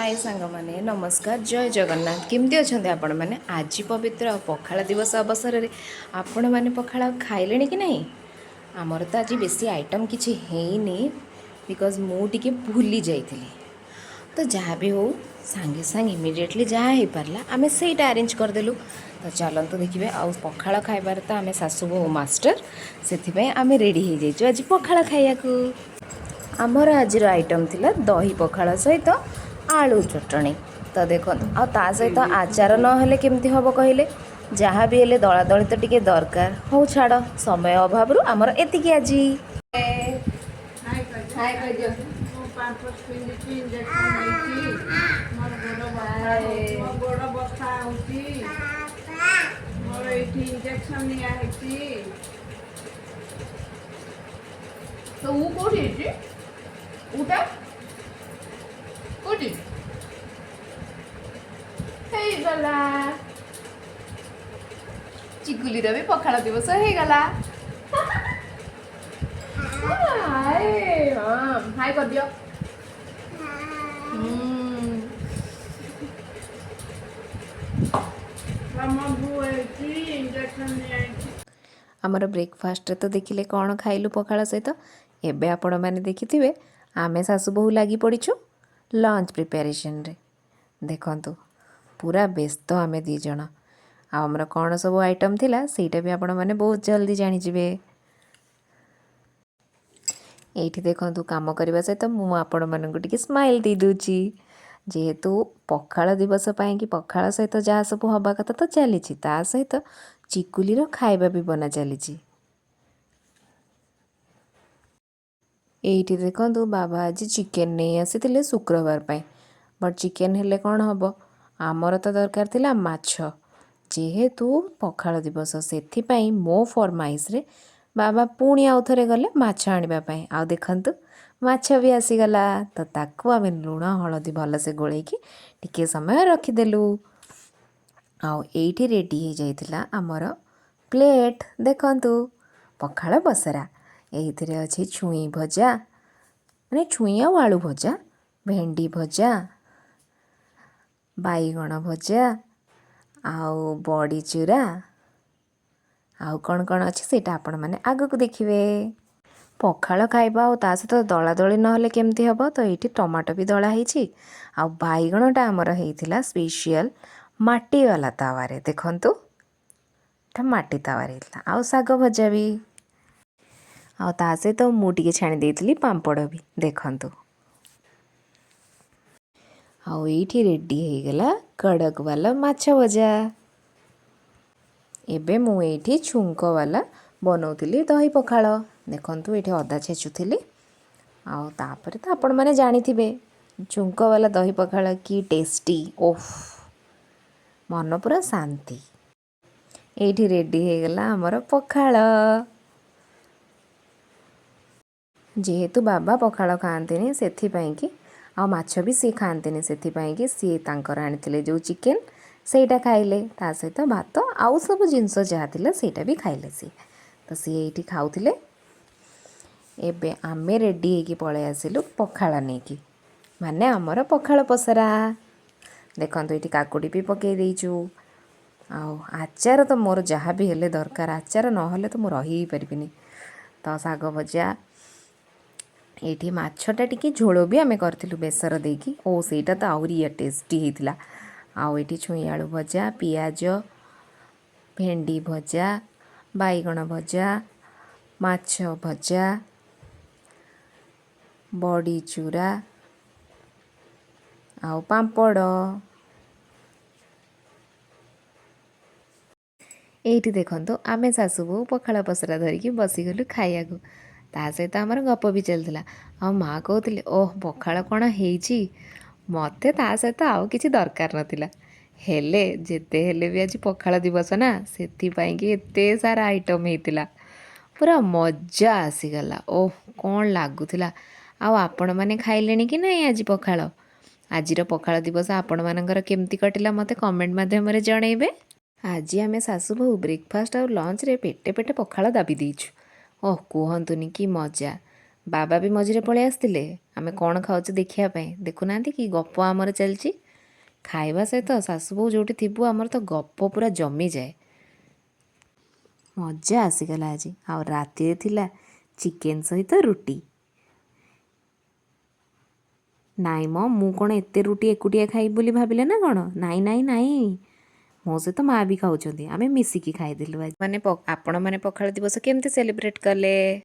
हाय सांग माने नमस्कार जय जगन्नाथ केमती अच्छा आपण मैंने आज पवित्र पखाड़ दिवस अवसर में आपण मैंने पखाड़ खाइले कि नहीं आमर तो आज बेसी आइटम किसी हैनी बिकज मुझे भूली जाइली तो जहाँ भी हो सांगे सांगे इमिडिएटली जहाँ हो पारा आम से अरेंज करदेलु तो चलतु देखिए आउ पखाड़ खाइबार तो आम सासू बहु मास्टर से आम रेडी हो जाइए आज पखाड़ खाइया आमर आज आइटम थिला दही पखाड़ सहित आलू चटणी तो देखो आ ता सहित आचार नहेले केमती हम कहले जहाँ भी हेले दला दली तो टिके दरकार हो छाड़ समय अभाव आमर एतिकी आज तो वो कोठी उठा कोठी गला चिकुलीर भी पखाड़ दिवस हो गला हाय कर दियो आमर ब्रेकफास्ट तो देखिले कौन खाइलु पखाड़ सहित एबे आपण मैंने देखिथिबे आमे सासू बहु लगी पड़ीछु लंच प्रिपेरेशन रे देखंतु पूरा व्यस्त आमे दी जण आमर कौन सब आइटम थिला सेटा भी आपण मैंने बहुत जल्दी जानी जिवे एठी देखंतु काम करबा सहित मु आपण मानकु टिके स्माइल दे दूची जेहेतु पखाड़ दिवस पाई कि पखाड़ सहित जहाँ सब हवा कथा तो चली ता सहित चिकुलीर खाइबा भी बना चली एठी देखंतु बाबा आज चिकेन नहीं आसी शुक्रवार पाई बट चिकेन हेले कौन हम आमर तो दरकार थिला माछ जेहेतु पखाड़ दिवस से मो फरमाइश रे बाबा पुणी आउ थे गले माछ आने आउ देखंतु माछ भी आसीगला तो ताकू आम लुण हलदी भलसे गोलैकी टिके समय रखीदेलु आउ एठी रेडी हो जाइतिला आमर प्लेट देखंतु पखाड़ बसरा एथिरे अछि छुई भजा माने छुई आउ आलू भजा भेंडी भजा बाईगण भजा आउ बड़ी चूरा आउ कौन कौन अच्छे से आपण मैंने आग को देखिए पखाड़ खाइबा आ ता सहित दला दली नहेले केमती हम तो ये टमाटो भी दला है आ बाईगणटा आमर होता स्पेशल माटी वाला तावारे देखंतु माटी तावारे होता आउ साग भजा भी आ ता सहित मुझे छाणी देती पांपड़ भी देखंतु आउ ये रेडी हो गला कड़क वाला माछ भजा एबे मु एठी छुंक वाला बनौली दही पखाड़ देखंतु ये अदा छेचुली आउ तापर तो आपण मैंने जानिथिबे छुंक वाला दही पखाड़ की टेस्टी ओफ मन पूरा शांति एठी रेडी हो गला हमर पखाड़ जेहेतु बाबा पखाड़ खाआंतिनी सेथिपाई कि आ माछ भी सी खाआंतिनी सेथिपाई कि सी तांकर आनिथिले जो चिकेन सेटा खाइले ता सहित भात आउ सब जिनस जहाँ थिला सेटा भी खाइले सी तो सी एठी खाउथिले एबे आमे रेडी होगी पळे आसिलु पखाड़ नेकी माने हमर पखाड़ पसरा देखंतु एठी काकुडी भी पके देइचु आउ आचार तो मोर जहाँ भी हेले दरकार आचार न हेले तो मु रही ही परिबिनी तो साग भजा एठी माछटा टिके झोल भी आमे करथिलु बेसर देकी ओ सेटा तो आउरी टेस्टी हेतिला आउ एठी छुई आलू भजा पियाज भेंडी भजा बाईगण भजा माछ भजा बड़ी चूरा आउ पांपड़ एठी देखंतु आमे सासू बहू पखाड़ पसरा धरिकी बसीगलु खाइया ता सहित आमर गप भी चलता आ माँ कहते ओह पखाड़ कौन है मत ता सहित आउ कि दरकार नाला हेले जेते हेले भी आज पखाड़ दिवस ना से एते सारा आइटम होता पूरा मजा आसीगला ओह कौन लगुला आपण मैंने खाइले कि नहीं आज पखाड़ आज पखाड़ दिवस आपण मानकर केमती कटिला मत कमेंट माध्यम जनइबे आज आम सासू बहु ब्रेकफास्ट और लंच रे पेटे पेटे पखाड़ दाबी देइछु ओह कहतुनि कि मजा ବାବା ବି ମଝିରେ ପଳେଇ ଆସିଥିଲେ ଆମେ କ'ଣ ଖାଉଛୁ ଦେଖିବା ପାଇଁ। ଦେଖୁନାହାନ୍ତି କି ଗପ ଆମର ଚାଲିଛି। ଖାଇବା ସହିତ ଶାଶୁ ବୋହୂ ଯେଉଁଠି ଥିବୁ ଆମର ତ ଗପ ପୁରା ଜମିଯାଏ। ମଜା ଆସିଗଲା ଆଜି। ଆଉ ରାତିରେ ଥିଲା ଚିକେନ୍ ସହିତ ରୁଟି। ନାଇଁ ମ ମୁଁ କ'ଣ ଏତେ ରୁଟି ଏକୁଟିଆ ଖାଇବି ବୋଲି ଭାବିଲେ ନା କ'ଣ? ନାଇଁ ନାଇଁ ନାଇଁ, ମୋ ସହିତ ମା ବି ଖାଉଛନ୍ତି, ଆମେ ମିଶିକି ଖାଇଦେଲୁ ଆଜି। ଆପଣମାନେ ପଖାଳ ଦିବସ କେମିତି ସେଲିବ୍ରେଟ୍ କଲେ?